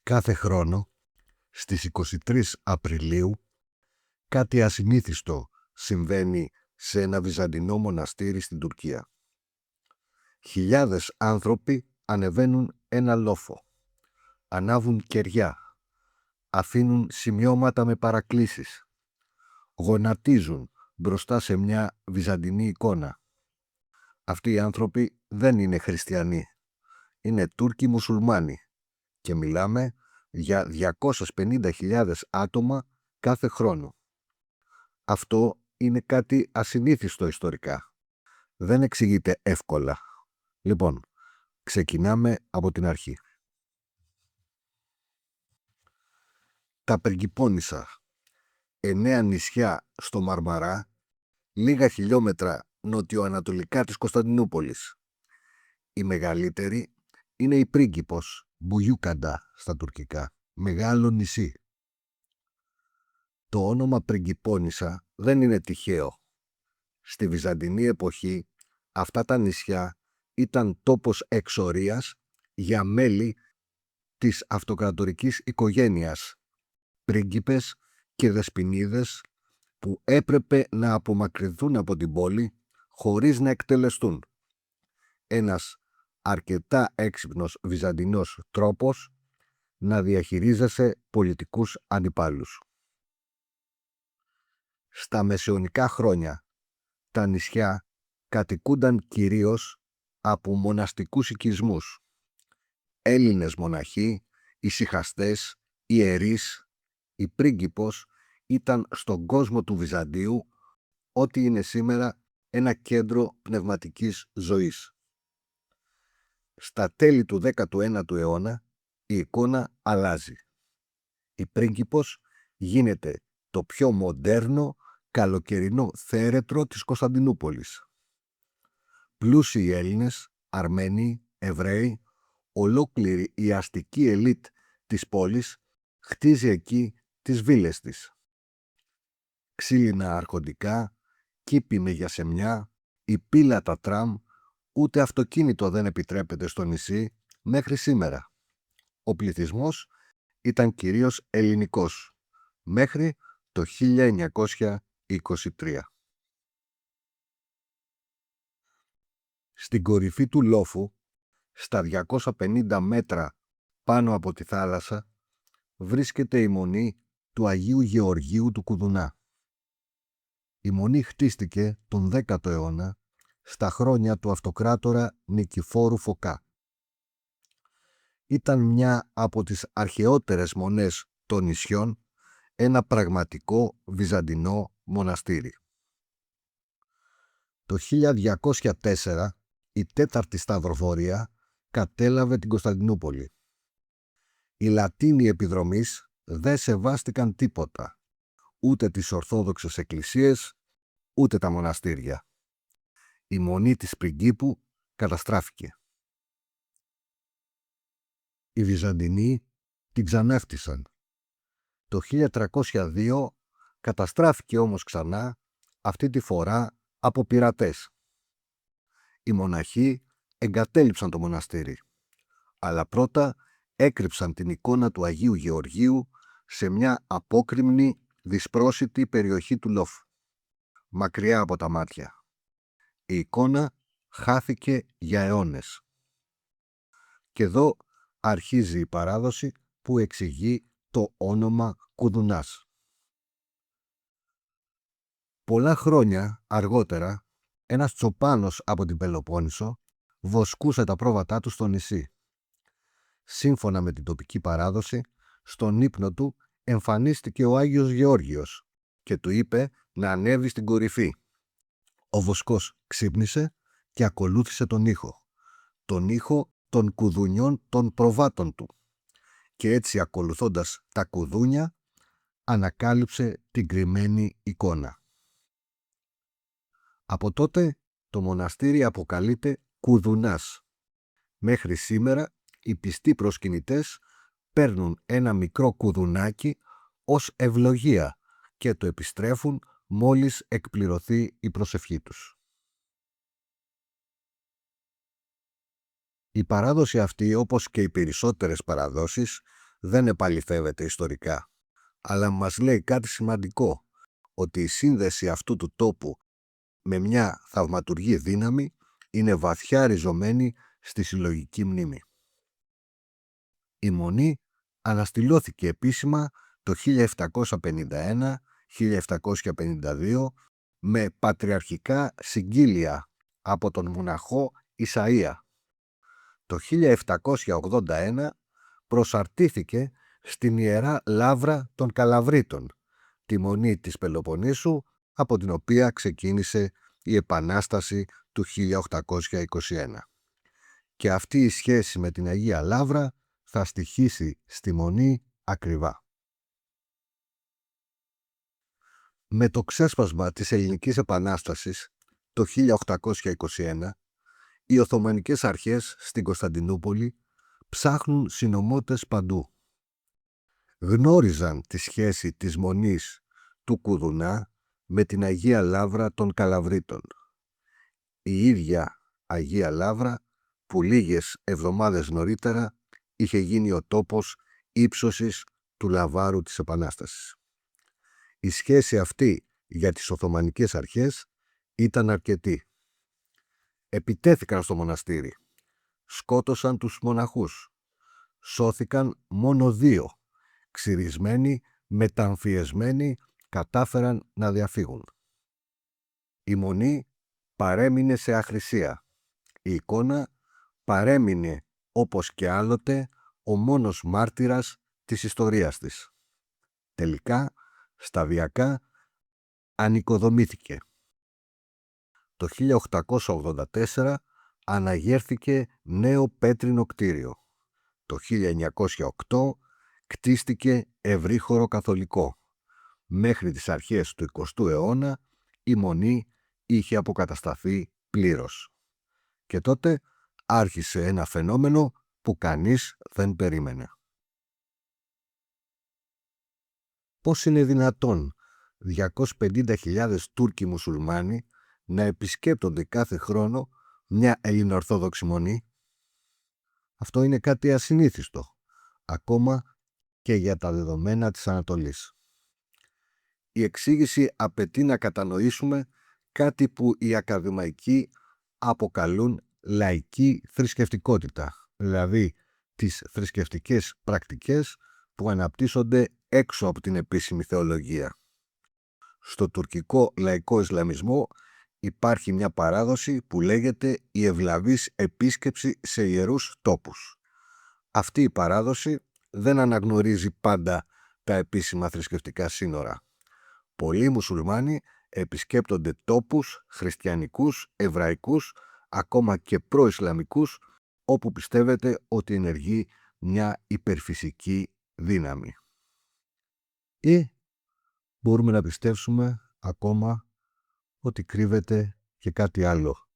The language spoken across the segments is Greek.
Κάθε χρόνο, στις 23 Απριλίου, κάτι ασυνήθιστο συμβαίνει σε ένα βυζαντινό μοναστήρι στην Τουρκία. Χιλιάδες άνθρωποι ανεβαίνουν ένα λόφο, ανάβουν κεριά, αφήνουν σημειώματα με παρακλήσεις, γονατίζουν μπροστά σε μια βυζαντινή εικόνα. Αυτοί οι άνθρωποι δεν είναι χριστιανοί, είναι Τούρκοι μουσουλμάνοι και μιλάμε για 250.000 άτομα κάθε χρόνο. Αυτό είναι κάτι ασυνήθιστο ιστορικά. Δεν εξηγείται εύκολα. Λοιπόν, ξεκινάμε από την αρχή. Τα Πριγκιπώνισσα, 9 νησιά στο Μαρμαρά, λίγα χιλιόμετρα νοτιοανατολικά της Κωνσταντινούπολης. Η μεγαλύτερη είναι η Πρίγκιπος, Μπουγιούκαντα στα τουρκικά, μεγάλο νησί. Το όνομα Πριγκιπώνισσα δεν είναι τυχαίο. Στη Βυζαντινή εποχή αυτά τα νησιά ήταν τόπος εξορίας για μέλη της αυτοκρατορικής οικογένειας, πρίγκιπες και δεσποινίδες που έπρεπε να απομακρυνθούν από την πόλη χωρίς να εκτελεστούν. Ένας αρκετά έξυπνος βυζαντινός τρόπος να διαχειρίζεσαι πολιτικούς αντιπάλους. Στα μεσαιωνικά χρόνια τα νησιά κατοικούνταν κυρίως από μοναστικούς οικισμούς. Έλληνες μοναχοί, ησυχαστές, ιερείς. Η Πρίγκιπος ήταν στον κόσμο του Βυζαντίου ό,τι είναι σήμερα ένα κέντρο πνευματικής ζωής. Στα τέλη του 19ου αιώνα η εικόνα αλλάζει. Η Πρίγκιπος γίνεται το πιο μοντέρνο καλοκαιρινό θέρετρο της Κωνσταντινούπολης. Πλούσιοι Έλληνες, Αρμένοι, Εβραίοι, ολόκληρη η αστική ελίτ της πόλης χτίζει εκεί τις βίλες της. Ξύλινα αρχοντικά, κήποι με γιασεμιά, υπήλατα τραμ, ούτε αυτοκίνητο δεν επιτρέπεται στο νησί μέχρι σήμερα. Ο πληθυσμός ήταν κυρίως ελληνικός, μέχρι το 1923. Στην κορυφή του λόφου, στα 250 μέτρα πάνω από τη θάλασσα, βρίσκεται η μονή του Αγίου Γεωργίου του Κουδουνά. Η μονή χτίστηκε τον 10ο αιώνα στα χρόνια του αυτοκράτορα Νικηφόρου Φωκά. Ήταν μια από τις αρχαιότερες μονές των νησιών, ένα πραγματικό βυζαντινό μοναστήρι. Το 1204 η τέταρτη σταυροφορία κατέλαβε την Κωνσταντινούπολη. Οι Λατίνοι επιδρομείς δεν σεβάστηκαν τίποτα, ούτε τις Ορθόδοξες εκκλησίες, ούτε τα μοναστήρια. Η μονή της Πριγκίπου καταστράφηκε. Οι Βυζαντινοί την ξανάφτισαν. Το 1302 καταστράφηκε όμως ξανά, αυτή τη φορά από πειρατές. Οι μοναχοί εγκατέλειψαν το μοναστήρι, αλλά πρώτα έκρυψαν την εικόνα του Αγίου Γεωργίου σε μια απόκρημνη, δυσπρόσιτη περιοχή του λόφου, μακριά από τα μάτια. Η εικόνα χάθηκε για αιώνες. Και εδώ αρχίζει η παράδοση που εξηγεί το όνομα Κουδουνάς. Πολλά χρόνια αργότερα, ένας τσοπάνος από την Πελοπόννησο βοσκούσε τα πρόβατά του στο νησί. Σύμφωνα με την τοπική παράδοση, στον ύπνο του εμφανίστηκε ο Άγιος Γεώργιος και του είπε να ανέβει στην κορυφή. Ο βοσκός ξύπνησε και ακολούθησε τον ήχο των κουδουνιών των προβάτων του, και έτσι, ακολουθώντας τα κουδούνια, ανακάλυψε την κρυμμένη εικόνα. Από τότε το μοναστήρι αποκαλείται Κουδουνάς. Μέχρι σήμερα οι πιστοί προσκυνητές παίρνουν ένα μικρό κουδουνάκι ως ευλογία και το επιστρέφουν μόλις εκπληρωθεί η προσευχή τους. Η παράδοση αυτή, όπως και οι περισσότερες παραδόσεις, δεν επαληθεύεται ιστορικά, αλλά μας λέει κάτι σημαντικό, ότι η σύνδεση αυτού του τόπου με μια θαυματουργή δύναμη είναι βαθιά ριζωμένη στη συλλογική μνήμη. Η Μονή αναστηλώθηκε επίσημα το 1751-1752 με πατριαρχικά συγκύλια από τον μοναχό Ισαΐα. Το 1781 προσαρτήθηκε στην Ιερά Λαύρα των Καλαβρίτων, τη Μονή της Πελοποννήσου, από την οποία ξεκίνησε η Επανάσταση του 1821. Και αυτή η σχέση με την Αγία Λαύρα θα στοιχήσει στη Μονή ακριβά. Με το ξέσπασμα της Ελληνικής Επανάστασης το 1821, οι Οθωμανικές αρχές στην Κωνσταντινούπολη ψάχνουν συνωμότες παντού. Γνώριζαν τη σχέση της Μονής του Κουδουνά με την Αγία Λαύρα των Καλαβρίτων. Η ίδια Αγία Λαύρα που λίγες εβδομάδες νωρίτερα είχε γίνει ο τόπος ύψωσης του λαβάρου της Επανάστασης. Η σχέση αυτή για τις Οθωμανικές αρχές ήταν αρκετή. Επιτέθηκαν στο μοναστήρι, σκότωσαν τους μοναχούς, σώθηκαν μόνο 2, ξυρισμένοι, μεταμφιεσμένοι, κατάφεραν να διαφύγουν. Η Μονή παρέμεινε σε αχρησία. Η εικόνα παρέμεινε όπως και άλλοτε ο μόνος μάρτυρας της ιστορίας της. Τελικά, σταδιακά, ανοικοδομήθηκε. Το 1884 αναγέρθηκε νέο πέτρινο κτίριο. Το 1908 κτίστηκε ευρύχωρο καθολικό. Μέχρι τις αρχές του 20ου αιώνα η Μονή είχε αποκατασταθεί πλήρως. Και τότε άρχισε ένα φαινόμενο που κανείς δεν περίμενε. Πώς είναι δυνατόν 250.000 Τούρκοι μουσουλμάνοι να επισκέπτονται κάθε χρόνο μια Ελληνοορθόδοξη Μονή? Αυτό είναι κάτι ασυνήθιστο, ακόμα και για τα δεδομένα της Ανατολής. Η εξήγηση απαιτεί να κατανοήσουμε κάτι που οι ακαδημαϊκοί αποκαλούν λαϊκή θρησκευτικότητα, δηλαδή τις θρησκευτικές πρακτικές που αναπτύσσονται έξω από την επίσημη θεολογία. Στο τουρκικό λαϊκό Ισλαμισμό υπάρχει μια παράδοση που λέγεται η ευλαβής επίσκεψη σε ιερούς τόπους. Αυτή η παράδοση δεν αναγνωρίζει πάντα τα επίσημα θρησκευτικά σύνορα. Πολλοί μουσουλμάνοι επισκέπτονται τόπους χριστιανικούς, εβραϊκούς, ακόμα και προ-ισλαμικούς, όπου πιστεύετε ότι ενεργεί μια υπερφυσική δύναμη. Ή μπορούμε να πιστέψουμε ακόμα ότι κρύβεται και κάτι άλλο.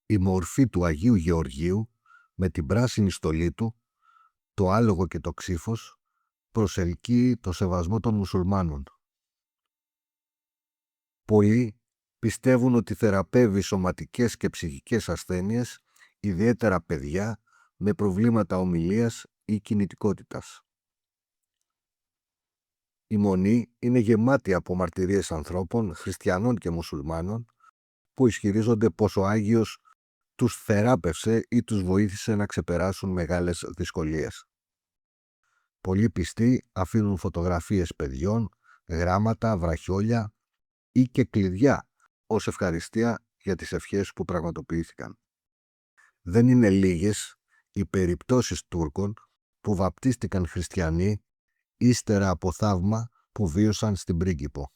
Η μορφή του Αγίου Γεωργίου με την πράσινη στολή του, το άλογο και το ξύφος προσελκύει το σεβασμό των μουσουλμάνων. Πολλοί πιστεύουν ότι θεραπεύει σωματικές και ψυχικές ασθένειες, ιδιαίτερα παιδιά με προβλήματα ομιλίας ή κινητικότητας. Η Μονή είναι γεμάτη από μαρτυρίες ανθρώπων, χριστιανών και μουσουλμάνων, που ισχυρίζονται πως ο Άγιος τους θεράπευσε ή τους βοήθησε να ξεπεράσουν μεγάλες δυσκολίες. Πολλοί πιστοί αφήνουν φωτογραφίες παιδιών, γράμματα, βραχιόλια ή και κλειδιά ως ευχαριστία για τις ευχές που πραγματοποιήθηκαν. Δεν είναι λίγες οι περιπτώσεις Τούρκων που βαπτίστηκαν χριστιανοί ύστερα από θαύμα που βίωσαν στην Πρίγκιπο.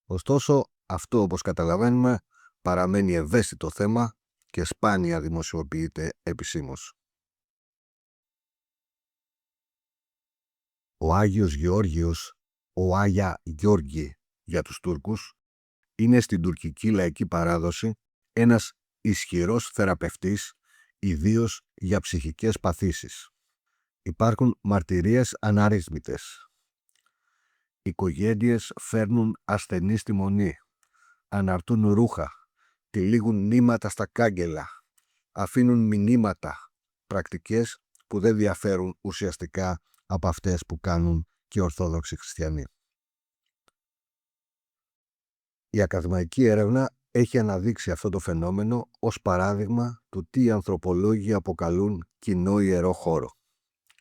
Ωστόσο, αυτό, όπως καταλαβαίνουμε, παραμένει ευαίσθητο θέμα και σπάνια δημοσιοποιείται επισήμως. Ο Άγιος Γεώργιος, ο Άγια Γιώργη για τους Τούρκους, είναι στην τουρκική λαϊκή παράδοση ένας ισχυρός θεραπευτής, ιδίως για ψυχικές παθήσεις. Υπάρχουν μαρτυρίες αναρρύθμιτες. Οικογένειες φέρνουν ασθενείς στη Μονή, αναρτούν ρούχα, τυλίγουν νήματα στα κάγκελα, αφήνουν μηνύματα, πρακτικές που δεν διαφέρουν ουσιαστικά από αυτές που κάνουν και οι Ορθόδοξοι Χριστιανοί. Η ακαδημαϊκή έρευνα έχει αναδείξει αυτό το φαινόμενο ως παράδειγμα του τι οι ανθρωπολόγοι αποκαλούν κοινό ιερό χώρο.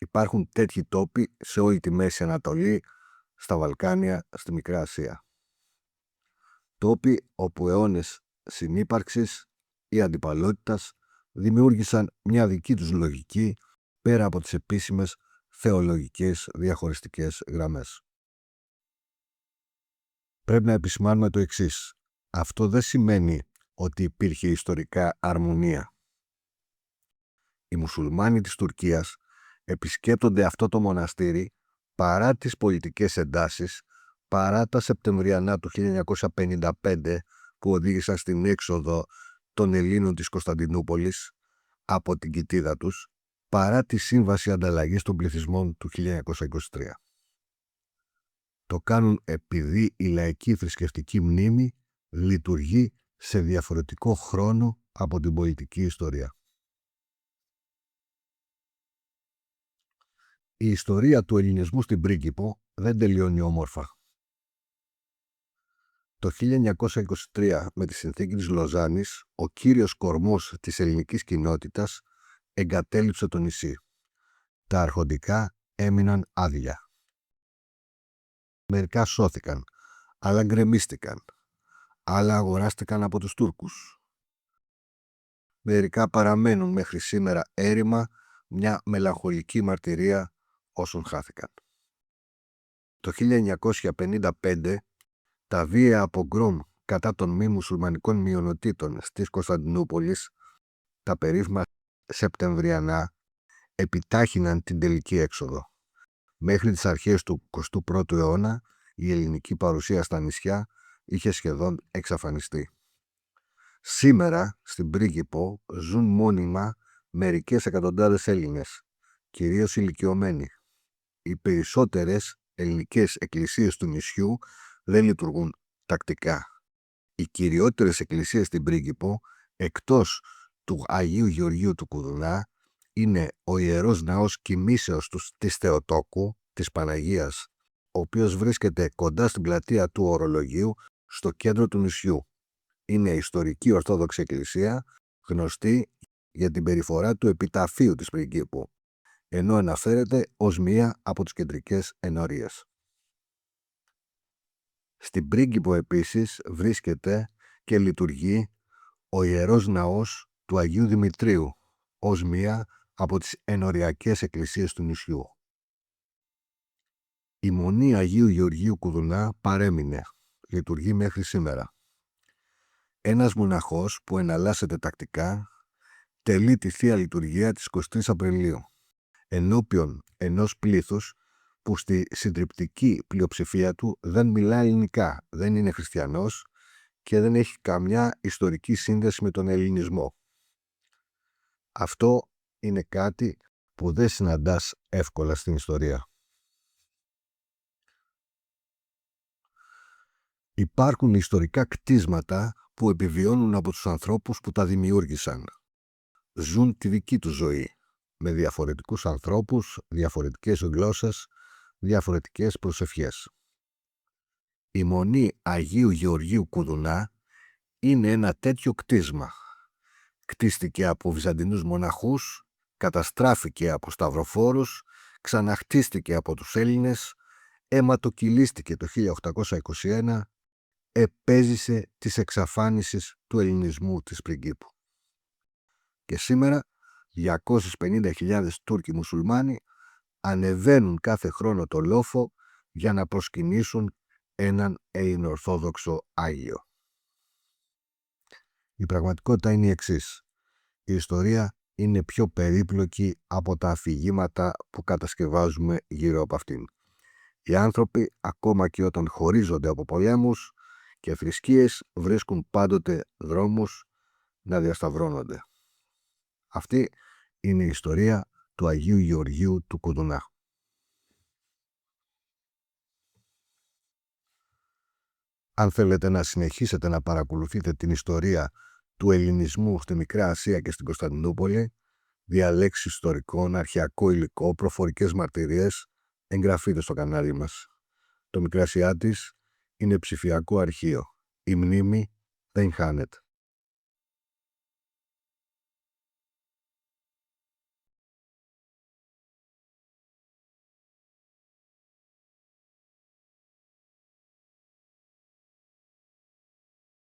Υπάρχουν τέτοιοι τόποι σε όλη τη Μέση Ανατολή, στα Βαλκάνια, στη Μικρά Ασία. Τόποι όπου αιώνες συνύπαρξης ή αντιπαλότητας δημιούργησαν μια δική τους λογική πέρα από τις επίσημες θεολογικές διαχωριστικές γραμμές. Πρέπει να επισημάνουμε το εξής. Αυτό δεν σημαίνει ότι υπήρχε ιστορικά αρμονία. Οι μουσουλμάνοι της Τουρκίας επισκέπτονται αυτό το μοναστήρι παρά τις πολιτικές εντάσεις, παρά τα Σεπτεμβριανά του 1955 που οδήγησαν στην έξοδο των Ελλήνων της Κωνσταντινούπολης από την κοιτίδα τους, παρά τη Σύμβαση Ανταλλαγής των Πληθυσμών του 1923. Το κάνουν επειδή η λαϊκή θρησκευτική μνήμη λειτουργεί σε διαφορετικό χρόνο από την πολιτική ιστορία. Η ιστορία του ελληνισμού στην Πρίγκιπο δεν τελειώνει όμορφα. Το 1923 με τη συνθήκη της Λοζάνης, ο κύριος κορμός της ελληνικής κοινότητας εγκατέλειψε το νησί. Τα αρχοντικά έμειναν άδεια. Μερικά σώθηκαν, άλλα γκρεμίστηκαν, άλλα αγοράστηκαν από τους Τούρκους. Μερικά παραμένουν μέχρι σήμερα έρημα, μια μελαγχολική μαρτυρία όσων χάθηκαν. Το 1955 τα βία απογκρόμ κατά των μη μουσουλμανικών μειονοτήτων της Κωνσταντινούπολης, τα περίφημα Σεπτεμβριανά, επιτάχυναν την τελική έξοδο. Μέχρι τις αρχές του 21ου αιώνα η ελληνική παρουσία στα νησιά είχε σχεδόν εξαφανιστεί. Σήμερα στην Πρίγκιπο ζουν μόνιμα μερικές εκατοντάδες Έλληνες, κυρίως ηλικιωμένοι. Οι περισσότερες ελληνικές εκκλησίες του νησιού δεν λειτουργούν τακτικά. Οι κυριότερες εκκλησίες στην Πρίγκιπο, εκτός του Αγίου Γεωργίου του Κουδουνά, είναι ο Ιερός Ναός Κοιμήσεως της Θεοτόκου, της Παναγίας, ο οποίος βρίσκεται κοντά στην πλατεία του Ορολογίου, στο κέντρο του νησιού. Είναι ιστορική Ορθόδοξη Εκκλησία, γνωστή για την περιφορά του επιταφείου της Πριγκίπου, ενώ αναφέρεται ως μία από τις κεντρικές ενορίες. Στην Πρίγκιπο επίσης βρίσκεται και λειτουργεί ο Ιερός Ναός του Αγίου Δημητρίου, ως μία από τις ενοριακές εκκλησίες του νησιού. Η Μονή Αγίου Γεωργίου Κουδουνά παρέμεινε, λειτουργεί μέχρι σήμερα. Ένας μοναχός που εναλλάσσεται τακτικά τελεί τη Θεία Λειτουργία της 23 Απριλίου, ενώπιον ενός πλήθους που στη συντριπτική πλειοψηφία του δεν μιλά ελληνικά, δεν είναι χριστιανός και δεν έχει καμιά ιστορική σύνδεση με τον ελληνισμό. Αυτό είναι κάτι που δεν συναντάς εύκολα στην ιστορία. Υπάρχουν ιστορικά κτίσματα που επιβιώνουν από τους ανθρώπους που τα δημιούργησαν. Ζουν τη δική τους ζωή, με διαφορετικούς ανθρώπους, διαφορετικές γλώσσες, διαφορετικές προσευχές. Η Μονή Αγίου Γεωργίου Κουδουνά είναι ένα τέτοιο κτίσμα. Κτίστηκε από Βυζαντινούς μοναχούς, καταστράφηκε από σταυροφόρους, ξαναχτίστηκε από τους Έλληνες, αιματοκυλίστηκε το 1821, επέζησε της εξαφάνισης του ελληνισμού της Πριγκίπου. Και σήμερα 250.000 Τούρκοι μουσουλμάνοι ανεβαίνουν κάθε χρόνο το λόφο για να προσκυνήσουν έναν Ελληνοορθόδοξο Άγιο. Η πραγματικότητα είναι η εξής. Η ιστορία είναι πιο περίπλοκη από τα αφηγήματα που κατασκευάζουμε γύρω από αυτήν. Οι άνθρωποι, ακόμα και όταν χωρίζονται από πολέμους και θρησκείες, βρίσκουν πάντοτε δρόμους να διασταυρώνονται. Αυτή είναι η ιστορία του Αγίου Γεωργίου του Κουδουνά. Αν θέλετε να συνεχίσετε να παρακολουθείτε την ιστορία του ελληνισμού στη Μικρά Ασία και στην Κωνσταντινούπολη, διαλέξεις ιστορικών, αρχαιακό υλικό, προφορικές μαρτυρίες, εγγραφείτε στο κανάλι μας. Το Μικρασιάτης είναι ψηφιακό αρχείο. Η μνήμη δεν χάνεται.